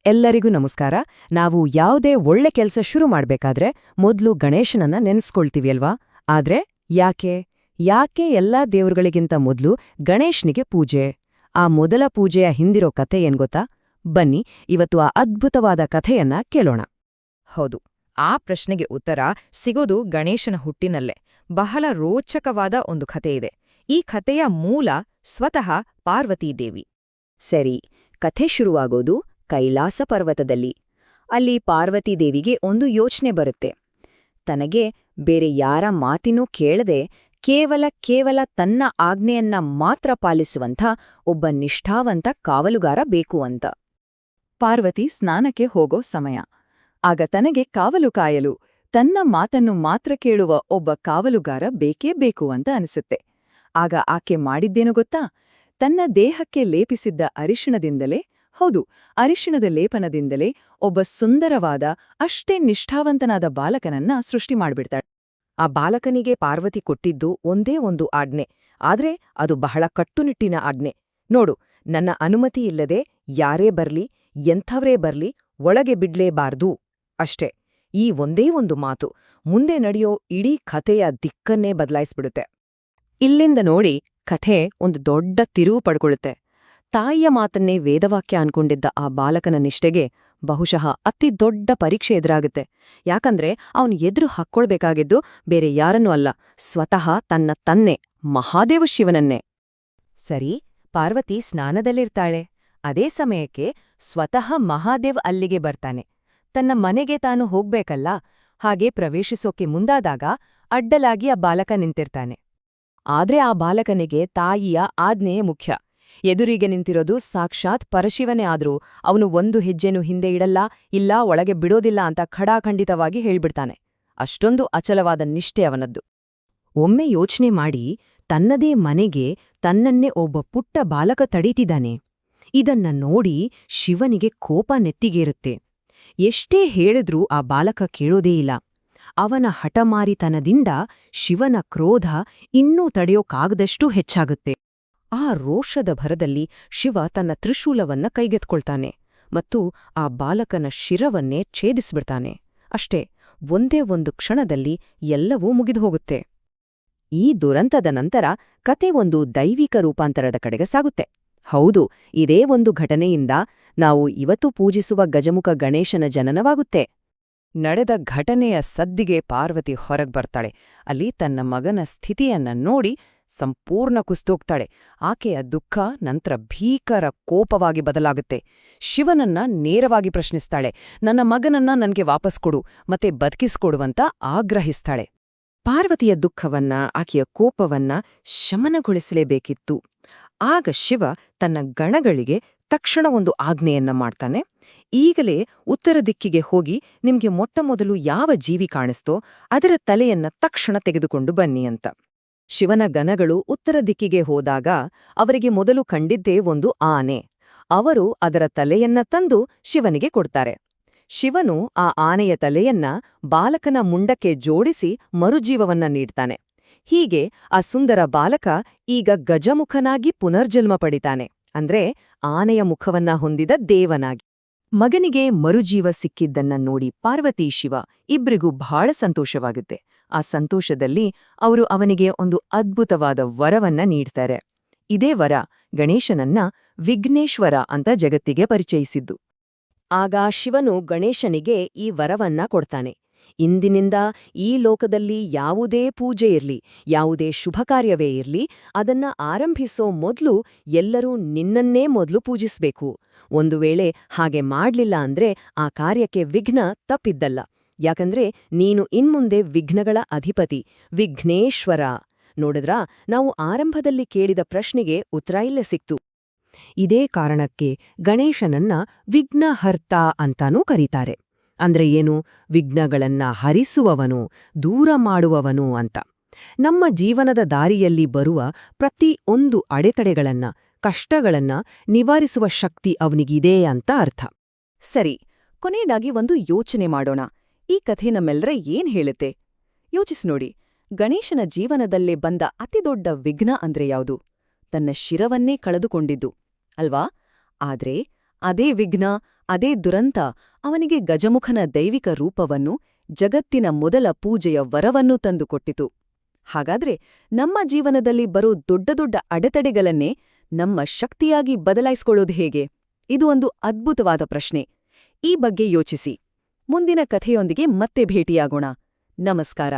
ಎಲ್ಲರಿಗೂ ನಮಸ್ಕಾರ. ನಾವು ಯಾವುದೇ ಒಳ್ಳೆ ಕೆಲಸ ಶುರು ಮಾಡ್ಬೇಕಾದ್ರೆ ಮೊದ್ಲು ಗಣೇಶನನ್ನ ನೆನೆಸ್ಕೊಳ್ತೀವಿ ಅಲ್ವಾ? ಆದ್ರೆ ಯಾಕೆ ಎಲ್ಲಾ ದೇವ್ರುಗಳಿಗಿಂತ ಮೊದ್ಲು ಗಣೇಶ್ನಿಗೆ ಪೂಜೆ? ಆ ಮೊದಲ ಪೂಜೆಯ ಹಿಂದಿರೋ ಕಥೆ ಏನ್ಗೊತ್ತಾ? ಬನ್ನಿ ಇವತ್ತು ಆ ಅದ್ಭುತವಾದ ಕಥೆಯನ್ನ ಕೇಳೋಣ. ಹೌದು, ಆ ಪ್ರಶ್ನೆಗೆ ಉತ್ತರ ಸಿಗೋದು ಗಣೇಶನ ಹುಟ್ಟಿನಲ್ಲೇ. ಬಹಳ ರೋಚಕವಾದ ಒಂದು ಕಥೆಯಿದೆ. ಈ ಕಥೆಯ ಮೂಲ ಸ್ವತಃ ಪಾರ್ವತೀದೇವಿ. ಸರಿ, ಕಥೆ ಶುರುವಾಗೋದು ಕೈಲಾಸ ಪರ್ವತದಲ್ಲಿ. ಅಲ್ಲಿ ಪಾರ್ವತೀದೇವಿಗೆ ಒಂದು ಯೋಚನೆ ಬರುತ್ತೆ. ತನಗೆ ಬೇರೆ ಯಾರ ಮಾತಿನೂ ಕೇಳದೆ ಕೇವಲ ತನ್ನ ಆಜ್ಞೆಯನ್ನ ಮಾತ್ರ ಪಾಲಿಸುವಂಥ ಒಬ್ಬ ನಿಷ್ಠಾವಂತ ಕಾವಲುಗಾರ ಬೇಕು ಅಂತ. ಪಾರ್ವತಿ ಸ್ನಾನಕ್ಕೆ ಹೋಗೋ ಸಮಯ. ಆಗ ತನಗೆ ಕಾವಲು ಕಾಯಲು ತನ್ನ ಮಾತನ್ನು ಮಾತ್ರ ಕೇಳುವ ಒಬ್ಬ ಕಾವಲುಗಾರ ಬೇಕೇ ಬೇಕು ಅಂತ ಅನಿಸುತ್ತೆ. ಆಗ ಆಕೆ ಮಾಡಿದ್ದೇನು ಗೊತ್ತಾ? ತನ್ನ ದೇಹಕ್ಕೆ ಲೇಪಿಸಿದ್ದ ಅರಿಶಿಣದಿಂದಲೇ, ಹೌದು, ಅರಿಶಿಣದ ಲೇಪನದಿಂದಲೇ ಒಬ್ಬ ಸುಂದರವಾದ, ಅಷ್ಟೇ ನಿಷ್ಠಾವಂತನಾದ ಬಾಲಕನನ್ನ ಸೃಷ್ಟಿ ಮಾಡ್ಬಿಡ್ತಾಳೆ. ಆ ಬಾಲಕನಿಗೆ ಪಾರ್ವತಿ ಕೊಟ್ಟಿದ್ದು ಒಂದೇ ಒಂದು ಆಜ್ಞೆ, ಆದ್ರೆ ಅದು ಬಹಳ ಕಟ್ಟುನಿಟ್ಟಿನ ಆಜ್ಞೆ. ನೋಡು, ನನ್ನ ಅನುಮತಿಯಿಲ್ಲದೆ ಯಾರೇ ಬರ್ಲಿ, ಎಂಥವ್ರೇ ಬರ್ಲಿ, ಒಳಗೆ ಬಿಡ್ಲೇಬಾರ್ದು ಅಷ್ಟೇ. ಈ ಒಂದೇ ಒಂದು ಮಾತು ಮುಂದೆ ನಡೆಯೋ ಇಡೀ ಕಥೆಯ ದಿಕ್ಕನ್ನೇ ಬದಲಾಯಿಸ್ಬಿಡುತ್ತೆ. ಇಲ್ಲಿಂದ ನೋಡಿ ಕಥೆ ಒಂದು ದೊಡ್ಡ ತಿರುವು ಪಡ್ಕೊಳ್ಳುತ್ತೆ. ತಾಯಿಯ ಮಾತನ್ನೇ ವೇದವಾಕ್ಯ ಅನ್ಕೊಂಡಿದ್ದ ಆ ಬಾಲಕನ ನಿಷ್ಠೆಗೆ ಬಹುಶಃ ಅತಿ ದೊಡ್ಡ ಪರೀಕ್ಷೆ ಎದುರಾಗುತ್ತೆ. ಯಾಕಂದ್ರೆ ಅವನು ಎದುರು ಹಾಕ್ಕೊಳ್ಬೇಕಾಗಿದ್ದು ಬೇರೆ ಯಾರನ್ನೂ ಅಲ್ಲ, ಸ್ವತಃ ತನ್ನ ತನ್ನೆ, ಮಹಾದೇವ ಶಿವನನ್ನೇ. ಸರಿ, ಪಾರ್ವತಿ ಸ್ನಾನದಲ್ಲಿರ್ತಾಳೆ. ಅದೇ ಸಮಯಕ್ಕೆ ಸ್ವತಃ ಮಹಾದೇವ್ ಅಲ್ಲಿಗೆ ಬರ್ತಾನೆ. ತನ್ನ ಮನೆಗೆ ತಾನು ಹೋಗ್ಬೇಕಲ್ಲ, ಹಾಗೆ ಪ್ರವೇಶಿಸೋಕೆ ಮುಂದಾದಾಗ ಅಡ್ಡಲಾಗಿ ಆ ಬಾಲಕ ನಿಂತಿರ್ತಾನೆ. ಆದ್ರೆ ಆ ಬಾಲಕನಿಗೆ ತಾಯಿಯ ಆಜ್ಞೆಯೇ ಮುಖ್ಯ. ಎದುರಿಗೆ ನಿಂತಿರೋದು ಸಾಕ್ಷಾತ್ ಪರಶಿವನೇ ಆದ್ರೂ ಅವನು ಒಂದು ಹೆಜ್ಜೆನೂ ಹಿಂದೆ ಇಡಲ್ಲ, ಇಲ್ಲ ಒಳಗೆ ಬಿಡೋದಿಲ್ಲ ಅಂತ ಖಡಾಖಂಡಿತವಾಗಿ ಹೇಳ್ಬಿಡ್ತಾನೆ. ಅಷ್ಟೊಂದು ಅಚಲವಾದ ನಿಷ್ಠೆ ಅವನದ್ದು. ಒಮ್ಮೆ ಯೋಚನೆ ಮಾಡಿ, ತನ್ನದೇ ಮನೆಗೆ ತನ್ನನ್ನೇ ಒಬ್ಬ ಪುಟ್ಟ ಬಾಲಕ ತಡೀತಿದ್ದಾನೆ. ಇದನ್ನ ನೋಡಿ ಶಿವನಿಗೆ ಕೋಪ ನೆತ್ತಿಗೇರುತ್ತೆ. ಎಷ್ಟೇ ಹೇಳಿದ್ರೂ ಆ ಬಾಲಕ ಕೇಳೋದೇ ಇಲ್ಲ. ಅವನ ಹಠಮಾರಿತನದಿಂದ ಶಿವನ ಕ್ರೋಧ ಇನ್ನೂ ತಡೆಯೋಕಾಗದಷ್ಟು ಹೆಚ್ಚಾಗುತ್ತೆ. ಆ ರೋಷದ ಭರದಲ್ಲಿ ಶಿವ ತನ್ನ ತ್ರಿಶೂಲವನ್ನ ಕೈಗೆತ್ಕೊಳ್ತಾನೆ ಮತ್ತು ಆ ಬಾಲಕನ ಶಿರವನ್ನೇ ಛೇದಿಸ್ಬಿಡ್ತಾನೆ. ಅಷ್ಟೇ, ಒಂದೇ ಒಂದು ಕ್ಷಣದಲ್ಲಿ ಎಲ್ಲವೂ ಮುಗಿದುಹೋಗುತ್ತೆ. ಈ ದುರಂತದ ನಂತರ ಕತೆ ಒಂದು ದೈವಿಕ ರೂಪಾಂತರದ ಕಡೆಗೆ ಸಾಗುತ್ತೆ. ಹೌದು, ಇದೇ ಒಂದು ಘಟನೆಯಿಂದ ನಾವು ಇವತ್ತು ಪೂಜಿಸುವ ಗಜಮುಖ ಗಣೇಶನ ಜನನವಾಗುತ್ತೆ. ನಡೆದ ಘಟನೆಯ ಸದ್ದಿಗೆ ಪಾರ್ವತಿ ಹೊರಗ್ಬರ್ತಾಳೆ. ಅಲ್ಲಿ ತನ್ನ ಮಗನ ಸ್ಥಿತಿಯನ್ನ ನೋಡಿ ಸಂಪೂರ್ಣ ಕುಸ್ತೋಗ್ತಾಳೆ. ಆಕೆಯ ದುಃಖ ನಂತರ ಭೀಕರ ಕೋಪವಾಗಿ ಬದಲಾಗುತ್ತೆ. ಶಿವನನ್ನ ನೇರವಾಗಿ ಪ್ರಶ್ನಿಸ್ತಾಳೆ. ನನ್ನ ಮಗನನ್ನ ನನ್ಗೆ ವಾಪಸ್ ಕೊಡು, ಮತ್ತೆ ಬದುಕಿಸ್ಕೊಡುವಂತ ಆಗ್ರಹಿಸ್ತಾಳೆ. ಪಾರ್ವತಿಯ ದುಃಖವನ್ನ, ಆಕೆಯ ಕೋಪವನ್ನ ಶಮನಗೊಳಿಸಲೇಬೇಕಿತ್ತು. ಆಗ ಶಿವ ತನ್ನ ಗಣಗಳಿಗೆ ತಕ್ಷಣ ಒಂದು ಆಜ್ಞೆಯನ್ನ ಮಾಡ್ತಾನೆ. ಈಗಲೇ ಉತ್ತರ ದಿಕ್ಕಿಗೆ ಹೋಗಿ ನಿಮ್ಗೆ ಮೊಟ್ಟಮೊದಲು ಯಾವ ಜೀವಿ ಕಾಣಿಸ್ತೋ ಅದರ ತಲೆಯನ್ನ ತಕ್ಷಣ ತೆಗೆದುಕೊಂಡು ಬನ್ನಿ ಅಂತ. ಶಿವನ ಗಣಗಳು ಉತ್ತರ ದಿಕ್ಕಿಗೆ ಹೋದಾಗ ಅವರಿಗೆ ಮೊದಲು ಕಂಡಿದ್ದೇ ಒಂದು ಆನೆ. ಅವರು ಅದರ ತಲೆಯನ್ನ ತಂದು ಶಿವನಿಗೆ ಕೊಡ್ತಾರೆ. ಶಿವನು ಆ ಆನೆಯ ತಲೆಯನ್ನ ಬಾಲಕನ ಮುಂಡಕ್ಕೆ ಜೋಡಿಸಿ ಮರುಜೀವವನ್ನ ನೀಡ್ತಾನೆ. ಹೀಗೆ ಆ ಸುಂದರ ಬಾಲಕ ಈಗ ಗಜಮುಖನಾಗಿ ಪುನರ್ಜನ್ಮ ಪಡಿತಾನೆ, ಅಂದ್ರೆ ಆನೆಯ ಮುಖವನ್ನ ಹೊಂದಿದ ದೇವನಾಗಿ. ಮಗನಿಗೆ ಮರುಜೀವ ಸಿಕ್ಕಿದ್ದನ್ನ ನೋಡಿ ಪಾರ್ವತಿ ಶಿವ ಇಬ್ರಿಗೂ ಬಹಳ ಸಂತೋಷವಾಗುತ್ತೆ. ಆ ಸಂತೋಷದಲ್ಲಿ ಅವರು ಅವನಿಗೆ ಒಂದು ಅದ್ಭುತವಾದ ವರವನ್ನ ನೀಡ್ತಾರೆ. ಇದೇ ವರ ಗಣೇಶನನ್ನ ವಿಘ್ನೇಶ್ವರ ಅಂತ ಜಗತ್ತಿಗೆ ಪರಿಚಯಿಸಿದ್ದು. ಆಗ ಶಿವನು ಗಣೇಶನಿಗೆ ಈ ವರವನ್ನ ಕೊಡ್ತಾನೆ. ಇಂದಿನಿಂದ ಈ ಲೋಕದಲ್ಲಿ ಯಾವುದೇ ಪೂಜೆ ಇರ್ಲಿ, ಯಾವುದೇ ಶುಭ ಕಾರ್ಯವೇ ಇರ್ಲಿ, ಅದನ್ನ ಆರಂಭಿಸೋ ಮೊದ್ಲು ಎಲ್ಲರೂ ನಿನ್ನನ್ನೇ ಮೊದಲು ಪೂಜಿಸ್ಬೇಕು. ಒಂದು ವೇಳೆ ಹಾಗೆ ಮಾಡ್ಲಿಲ್ಲ ಅಂದ್ರೆ ಆ ಕಾರ್ಯಕ್ಕೆ ವಿಘ್ನ ತಪ್ಪಿದ್ದಲ್ಲ. ಯಾಕಂದ್ರೆ ನೀನು ಇನ್ಮುಂದೆ ವಿಘ್ನಗಳ ಅಧಿಪತಿ, ವಿಘ್ನೇಶ್ವರ. ನೋಡಿದ್ರಾ, ನಾವು ಆರಂಭದಲ್ಲಿ ಕೇಳಿದ ಪ್ರಶ್ನೆಗೆ ಉತ್ತರ ಇಲ್ಲೇ ಸಿಕ್ತು. ಇದೇ ಕಾರಣಕ್ಕೆ ಗಣೇಶನನ್ನ ವಿಘ್ನಹರ್ತ ಅಂತಾನೂ ಕರೀತಾರೆ. ಅಂದ್ರೆ ಏನು? ವಿಘ್ನಗಳನ್ನ ಹರಿಸುವವನು, ದೂರ ಮಾಡುವವನು ಅಂತ. ನಮ್ಮ ಜೀವನದ ದಾರಿಯಲ್ಲಿ ಬರುವ ಪ್ರತಿ ಒಂದು ಅಡೆತಡೆಗಳನ್ನ, ಕಷ್ಟಗಳನ್ನ ನಿವಾರಿಸುವ ಶಕ್ತಿ ಅವನಿಗಿದೆ ಅಂತ ಅರ್ಥ. ಸರಿ, ಕೊನೆಯದಾಗಿ ಒಂದು ಯೋಚನೆ ಮಾಡೋಣ. ಈ ಕಥೆ ನಮ್ಮೆಲ್ಲರ ಏನ್ ಹೇಳುತ್ತೆ? ಯೋಚಿಸ್ನೋಡಿ. ಗಣೇಶನ ಜೀವನದಲ್ಲೇ ಬಂದ ಅತಿದೊಡ್ಡ ವಿಘ್ನ ಅಂದ್ರೆ ಯಾವುದು? ತನ್ನ ಶಿರವನ್ನೇ ಕಳೆದುಕೊಂಡಿದ್ದು ಅಲ್ವಾ? ಆದ್ರೆ ಅದೇ ವಿಘ್ನ, ಅದೇ ದುರಂತ ಅವನಿಗೆ ಗಜಮುಖನ ದೈವಿಕ ರೂಪವನ್ನು, ಜಗತ್ತಿನ ಮೊದಲ ಪೂಜೆಯ ವರವನ್ನೂ ತಂದುಕೊಟ್ಟಿತು. ಹಾಗಾದ್ರೆ ನಮ್ಮ ಜೀವನದಲ್ಲಿ ಬರೋ ದೊಡ್ಡ ದೊಡ್ಡ ಅಡೆತಡೆಗಳನ್ನೇ ನಮ್ಮ ಶಕ್ತಿಯಾಗಿ ಬದಲಾಯಿಸ್ಕೊಳ್ಳೋದು ಹೇಗೆ? ಇದು ಒಂದು ಅದ್ಭುತವಾದ ಪ್ರಶ್ನೆ. ಈ ಬಗ್ಗೆ ಯೋಚಿಸಿ. ಮುಂದಿನ ಕಥೆಯೊಂದಿಗೆ ಮತ್ತೆ ಭೇಟಿಯಾಗೋಣ. ನಮಸ್ಕಾರ.